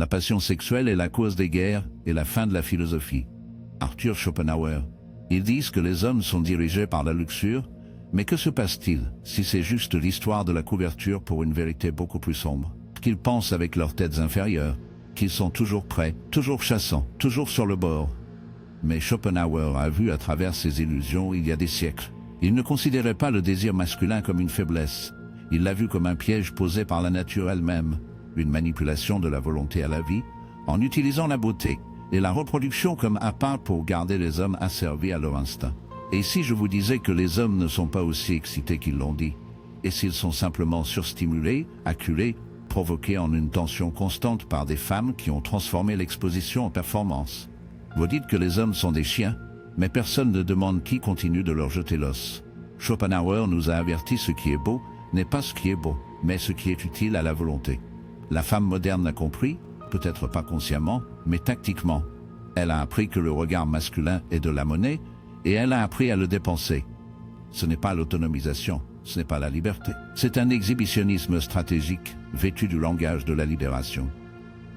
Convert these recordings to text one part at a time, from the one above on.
La passion sexuelle est la cause des guerres et la fin de la philosophie. Arthur Schopenhauer. Ils disent que les hommes sont dirigés par la luxure, mais que se passe-t-il si c'est juste l'histoire de la couverture pour une vérité beaucoup plus sombre? Qu'ils pensent avec leurs têtes inférieures, qu'ils sont toujours prêts, toujours chassants, toujours sur le bord. Mais Schopenhauer a vu à travers ces illusions il y a des siècles. Il ne considérait pas le désir masculin comme une faiblesse. Il l'a vu comme un piège posé par la nature elle-même, une manipulation de la volonté à la vie, en utilisant la beauté et la reproduction comme appât pour garder les hommes asservis à leur instinct. Et si je vous disais que les hommes ne sont pas aussi excités qu'ils l'ont dit? Et s'ils sont simplement surstimulés, acculés, provoqués en une tension constante par des femmes qui ont transformé l'exposition en performance? Vous dites que les hommes sont des chiens, mais personne ne demande qui continue de leur jeter l'os. Schopenhauer nous a averti: ce qui est beau n'est pas ce qui est beau, mais ce qui est utile à la volonté. La femme moderne a compris, peut-être pas consciemment, mais tactiquement. Elle a appris que le regard masculin est de la monnaie, et elle a appris à le dépenser. Ce n'est pas l'autonomisation, ce n'est pas la liberté. C'est un exhibitionnisme stratégique, vêtu du langage de la libération.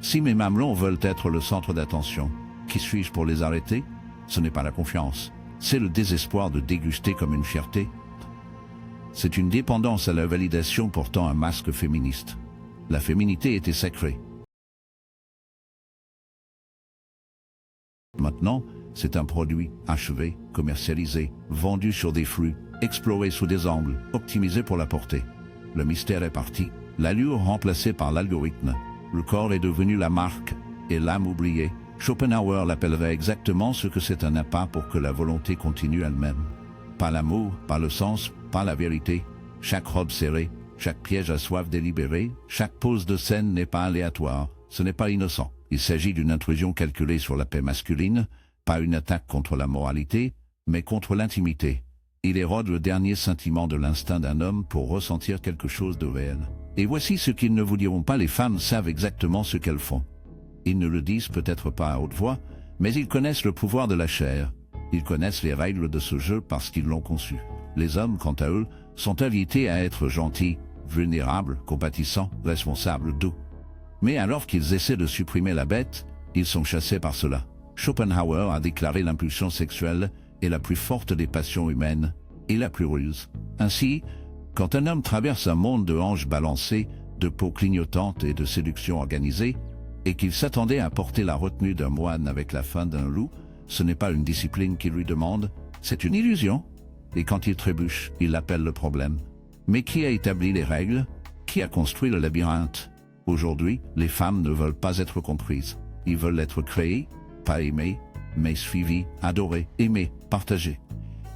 Si mes mamelons veulent être le centre d'attention, qui suis-je pour les arrêter? Ce n'est pas la confiance, c'est le désespoir de déguster comme une fierté. C'est une dépendance à la validation portant un masque féministe. La féminité était sacrée. Maintenant, c'est un produit achevé, commercialisé, vendu sur des flux, exploré sous des angles, optimisé pour la portée. Le mystère est parti, l'allure remplacée par l'algorithme. Le corps est devenu la marque, et l'âme oubliée. Schopenhauer l'appellerait exactement ce que c'est: un appât pour que la volonté continue elle-même. Pas l'amour, pas le sens, pas la vérité. Chaque robe serrée, chaque piège à soif délibéré, chaque pose de scène n'est pas aléatoire, ce n'est pas innocent. Il s'agit d'une intrusion calculée sur la paix masculine, pas une attaque contre la moralité, mais contre l'intimité. Il érode le dernier sentiment de l'instinct d'un homme pour ressentir quelque chose de réel. Et voici ce qu'ils ne vous diront pas: les femmes savent exactement ce qu'elles font. Ils ne le disent peut-être pas à haute voix, mais ils connaissent le pouvoir de la chair. Ils connaissent les règles de ce jeu parce qu'ils l'ont conçu. Les hommes, quant à eux, sont invités à être gentils, vulnérables, compatissants, responsables, doux. Mais alors qu'ils essaient de supprimer la bête, ils sont chassés par cela. Schopenhauer a déclaré l'impulsion sexuelle est la plus forte des passions humaines, et la plus ruse. Ainsi, quand un homme traverse un monde de hanches balancées, de peaux clignotantes et de séduction organisée, et qu'il s'attendait à porter la retenue d'un moine avec la faim d'un loup, ce n'est pas une discipline qu'il lui demande, c'est une illusion. Et quand il trébuche, il appelle le problème. Mais qui a établi les règles? Qui a construit le labyrinthe? Aujourd'hui, les femmes ne veulent pas être comprises. Ils veulent être créées, pas aimées, mais suivies, adorées, aimées, partagées.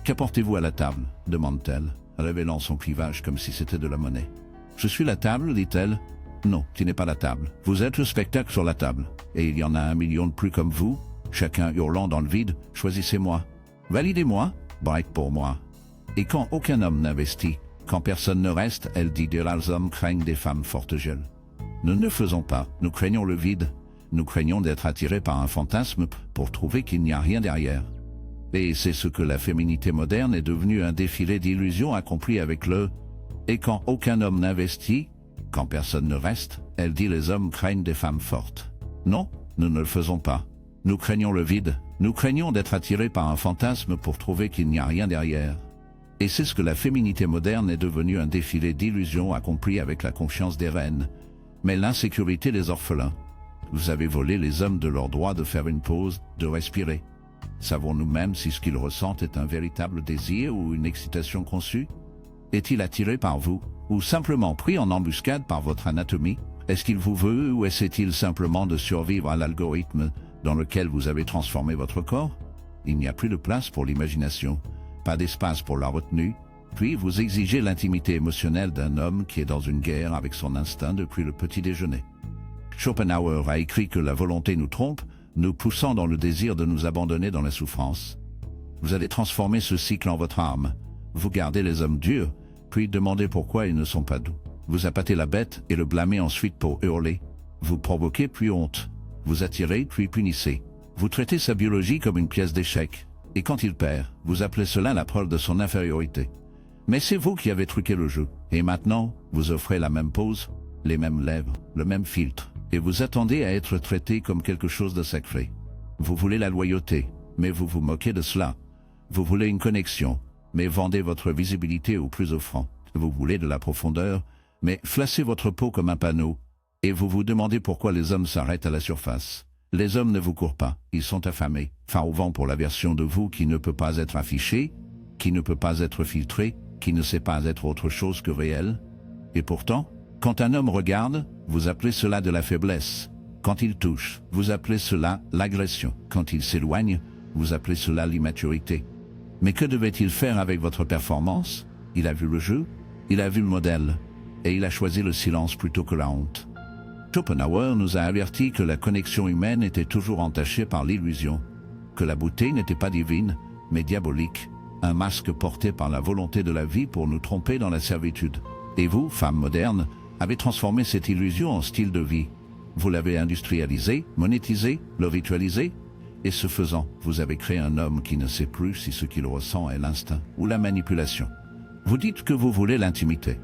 Qu'apportez-vous à la table? Demande-t-elle, révélant son clivage comme si c'était de la monnaie. Je suis la table, dit-elle. Non, tu n'es pas la table. Vous êtes le spectacle sur la table. Et il y en a 1 million de plus comme vous, chacun hurlant dans le vide: choisissez-moi. Validez-moi, break pour moi. Et quand aucun homme n'investit, quand personne ne reste, elle dit: de rares hommes craignent des femmes fortes gueules. Nous ne faisons pas, nous craignons le vide. Nous craignons d'être attirés par un fantasme pour trouver qu'il n'y a rien derrière. Et c'est ce que la féminité moderne est devenue: un défilé d'illusions accompli avec le « et quand aucun homme n'investit, quand personne ne reste », elle dit: les hommes craignent des femmes fortes. Non, nous ne le faisons pas. Nous craignons le vide, nous craignons d'être attirés par un fantasme pour trouver qu'il n'y a rien derrière. Et c'est ce que la féminité moderne est devenue: un défilé d'illusions accompli avec la confiance des reines, mais l'insécurité des orphelins. Vous avez volé les hommes de leur droit de faire une pause, de respirer. Savons-nous même si ce qu'ils ressentent est un véritable désir ou une excitation conçue? Est-il attiré par vous, ou simplement pris en embuscade par votre anatomie? Est-ce qu'il vous veut, ou essaie-t-il simplement de survivre à l'algorithme dans lequel vous avez transformé votre corps? Il n'y a plus de place pour l'imagination, pas d'espace pour la retenue, puis vous exigez l'intimité émotionnelle d'un homme qui est dans une guerre avec son instinct depuis le petit déjeuner. Schopenhauer a écrit que la volonté nous trompe, nous poussant dans le désir de nous abandonner dans la souffrance. Vous allez transformer ce cycle en votre arme. Vous gardez les hommes durs, puis demandez pourquoi ils ne sont pas doux. Vous appâtez la bête et le blâmez ensuite pour hurler. Vous provoquez puis honte. Vous attirez puis punissez. Vous traitez sa biologie comme une pièce d'échec. Et quand il perd, vous appelez cela la preuve de son infériorité. Mais c'est vous qui avez truqué le jeu. Et maintenant, vous offrez la même pose, les mêmes lèvres, le même filtre. et vous attendez à être traité comme quelque chose de sacré. Vous voulez la loyauté, mais vous vous moquez de cela. Vous voulez une connexion, mais vendez votre visibilité au plus offrant. Vous voulez de la profondeur, mais flassez votre peau comme un panneau, et vous vous demandez pourquoi les hommes s'arrêtent à la surface. Les hommes ne vous courent pas, ils sont affamés, faim au vent pour la version de vous qui ne peut pas être affichée, qui ne peut pas être filtrée, qui ne sait pas être autre chose que réel. Et pourtant, quand un homme regarde, vous appelez cela de la faiblesse. Quand il touche, vous appelez cela l'agression. Quand il s'éloigne, vous appelez cela l'immaturité. Mais que devait-il faire avec votre performance? Il a vu le jeu, il a vu le modèle, et il a choisi le silence plutôt que la honte. Schopenhauer nous a averti que la connexion humaine était toujours entachée par l'illusion, que la beauté n'était pas divine, mais diabolique, un masque porté par la volonté de la vie pour nous tromper dans la servitude. Et vous, femmes modernes, avez transformé cette illusion en style de vie. Vous l'avez industrialisé, monétisé, le ritualisé, et ce faisant, vous avez créé un homme qui ne sait plus si ce qu'il ressent est l'instinct ou la manipulation. Vous dites que vous voulez l'intimité,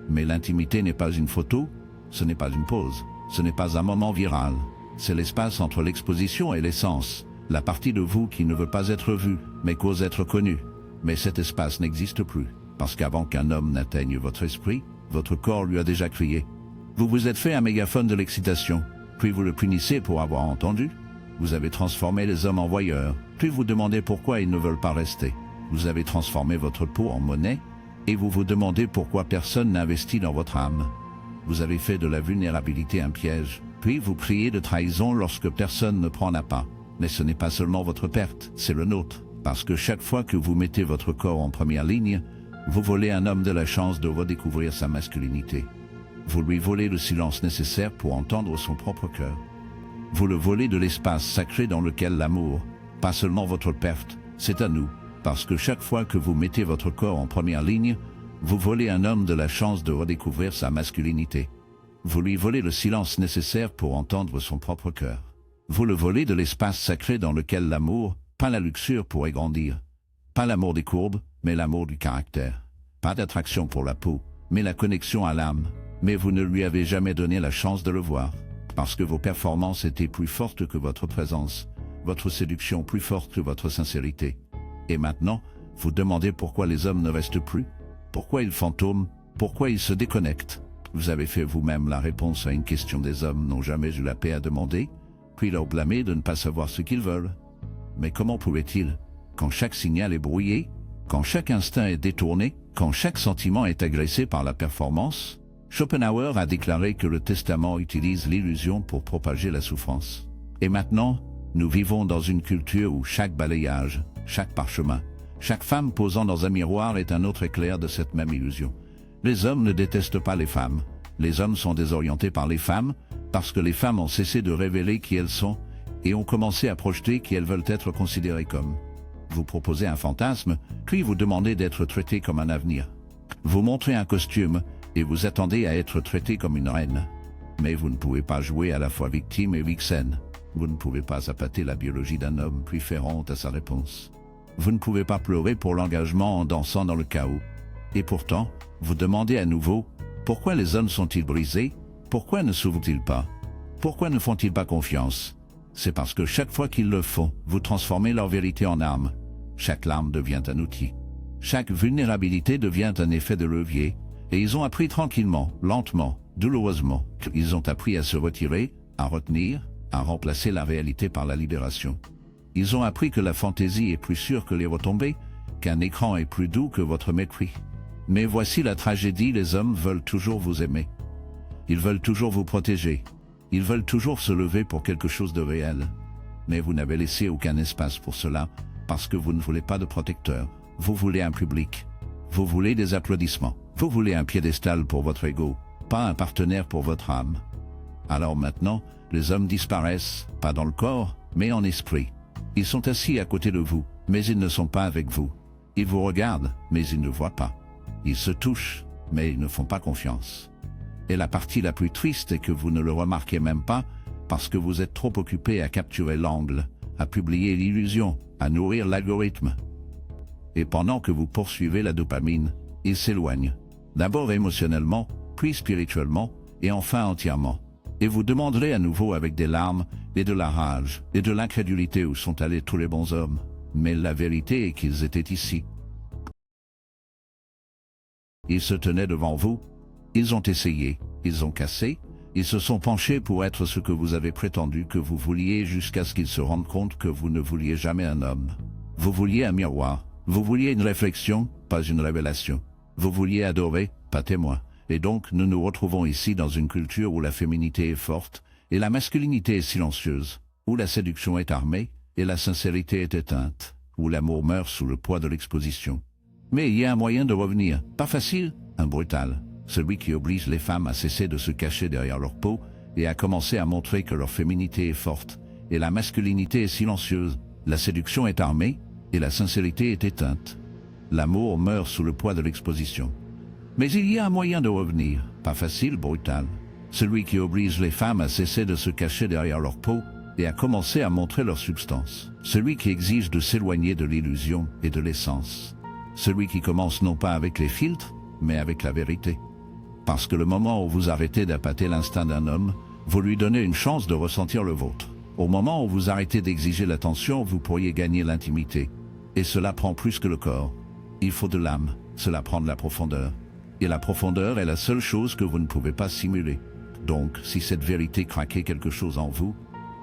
mais l'intimité n'est pas une photo, ce n'est pas une pose, ce n'est pas un moment viral, c'est l'espace entre l'exposition et l'essence, la partie de vous qui ne veut pas être vue, mais qu'ose être connue. Mais cet espace n'existe plus, parce qu'avant qu'un homme n'atteigne votre esprit, votre corps lui a déjà crié. Vous vous êtes fait un mégaphone de l'excitation, puis vous le punissez pour avoir entendu. Vous avez transformé les hommes en voyeurs, puis vous demandez pourquoi ils ne veulent pas rester. Vous avez transformé votre peau en monnaie, et vous vous demandez pourquoi personne n'investit dans votre âme. Vous avez fait de la vulnérabilité un piège, puis vous priez de trahison lorsque personne ne prend la pas. Mais ce n'est pas seulement votre perte, c'est le nôtre, parce que chaque fois que vous mettez votre corps en première ligne, vous volez un homme de la chance de redécouvrir sa masculinité. Vous lui volez le silence nécessaire pour entendre son propre cœur. Vous le volez de l'espace sacré dans lequel l'amour, pas seulement votre perte, c'est à nous, parce que chaque fois que vous mettez votre corps en première ligne, vous volez un homme de la chance de redécouvrir sa masculinité. Vous lui volez le silence nécessaire pour entendre son propre cœur. Vous le volez de l'espace sacré dans lequel l'amour, pas la luxure pourrait grandir. Pas l'amour des courbes, mais l'amour du caractère. Pas d'attraction pour la peau, mais la connexion à l'âme. Mais vous ne lui avez jamais donné la chance de le voir, parce que vos performances étaient plus fortes que votre présence, votre séduction plus forte que votre sincérité. Et maintenant, vous demandez pourquoi les hommes ne restent plus, pourquoi ils fantôment, pourquoi ils se déconnectent. Vous avez fait vous-même la réponse à une question des hommes n'ont jamais eu la paix à demander, puis leur blâmer de ne pas savoir ce qu'ils veulent. Mais comment pouvaient-ils, quand chaque signal est brouillé, quand chaque instinct est détourné, quand chaque sentiment est agressé par la performance? Schopenhauer a déclaré que le testament utilise l'illusion pour propager la souffrance. Et maintenant, nous vivons dans une culture où chaque balayage, chaque parchemin, chaque femme posant dans un miroir est un autre éclair de cette même illusion. Les hommes ne détestent pas les femmes. Les hommes sont désorientés par les femmes, parce que les femmes ont cessé de révéler qui elles sont et ont commencé à projeter qui elles veulent être considérées comme. Vous proposez un fantasme, puis vous demandez d'être traité comme un avenir. Vous montrez un costume et vous attendez à être traité comme une reine. Mais vous ne pouvez pas jouer à la fois victime et vixen. Vous ne pouvez pas appâter la biologie d'un homme puis faire honte à sa réponse. Vous ne pouvez pas pleurer pour l'engagement en dansant dans le chaos. Et pourtant, vous demandez à nouveau, pourquoi les hommes sont-ils brisés? Pourquoi ne s'ouvrent-ils pas? Pourquoi ne font-ils pas confiance? C'est parce que chaque fois qu'ils le font, vous transformez leur vérité en arme. Chaque larme devient un outil. Chaque vulnérabilité devient un effet de levier. Et ils ont appris tranquillement, lentement, douloureusement. Ils ont appris à se retirer, à retenir, à remplacer la réalité par la libération. Ils ont appris que la fantaisie est plus sûre que les retombées, qu'un écran est plus doux que votre mépris. Mais voici la tragédie, les hommes veulent toujours vous aimer. Ils veulent toujours vous protéger. Ils veulent toujours se lever pour quelque chose de réel. Mais vous n'avez laissé aucun espace pour cela, parce que vous ne voulez pas de protecteur. Vous voulez un public. Vous voulez des applaudissements. Vous voulez un piédestal pour votre ego, pas un partenaire pour votre âme. Alors maintenant, les hommes disparaissent, pas dans le corps, mais en esprit. Ils sont assis à côté de vous, mais ils ne sont pas avec vous. Ils vous regardent, mais ils ne voient pas. Ils se touchent, mais ils ne font pas confiance. Et la partie la plus triste est que vous ne le remarquez même pas, parce que vous êtes trop occupé à capturer l'angle, à publier l'illusion, à nourrir l'algorithme. Et pendant que vous poursuivez la dopamine, il s'éloigne. D'abord émotionnellement, puis spirituellement, et enfin entièrement. et vous demanderez à nouveau avec des larmes et de la rage et de l'incrédulité où sont allés tous les bons hommes. Mais la vérité est qu'ils étaient ici. Ils se tenaient devant vous, ils ont essayé, ils ont cassé, ils se sont penchés pour être ce que vous avez prétendu que vous vouliez jusqu'à ce qu'ils se rendent compte que vous ne vouliez jamais un homme. Vous vouliez un miroir, vous vouliez une réflexion, pas une révélation. Vous vouliez adorer, pas témoin. Et donc nous nous retrouvons ici dans une culture où la féminité est forte et la masculinité est silencieuse, où la séduction est armée et la sincérité est éteinte, où l'amour meurt sous le poids de l'exposition. Mais il y a un moyen de revenir, pas facile, un brutal, celui qui oblige les femmes à cesser de se cacher derrière leur peau et à commencer à montrer que leur féminité est forte et la masculinité est silencieuse, la séduction est armée et la sincérité est éteinte. L'amour meurt sous le poids de l'exposition. Mais il y a un moyen de revenir, pas facile, brutal. Celui qui oblige les femmes à cesser de se cacher derrière leur peau et à commencer à montrer leur substance. Celui qui exige de s'éloigner de l'illusion et de l'essence. Celui qui commence non pas avec les filtres, mais avec la vérité. Parce que le moment où vous arrêtez d'appâter l'instinct d'un homme, vous lui donnez une chance de ressentir le vôtre. Au moment où vous arrêtez d'exiger l'attention, vous pourriez gagner l'intimité. Et cela prend plus que le corps. Il faut de l'âme, cela prend de la profondeur. Et la profondeur est la seule chose que vous ne pouvez pas simuler. Donc, si cette vérité craquait quelque chose en vous,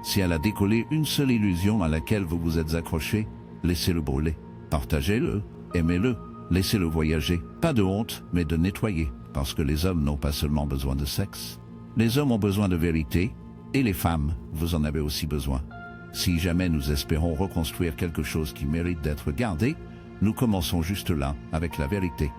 si elle a décollé une seule illusion à laquelle vous vous êtes accroché, laissez-le brûler. Partagez-le, aimez-le, laissez-le voyager. Pas de honte, mais de nettoyer. Parce que les hommes n'ont pas seulement besoin de sexe. Les hommes ont besoin de vérité, et les femmes, vous en avez aussi besoin. Si jamais nous espérons reconstruire quelque chose qui mérite d'être gardé, nous commençons juste là, avec la vérité.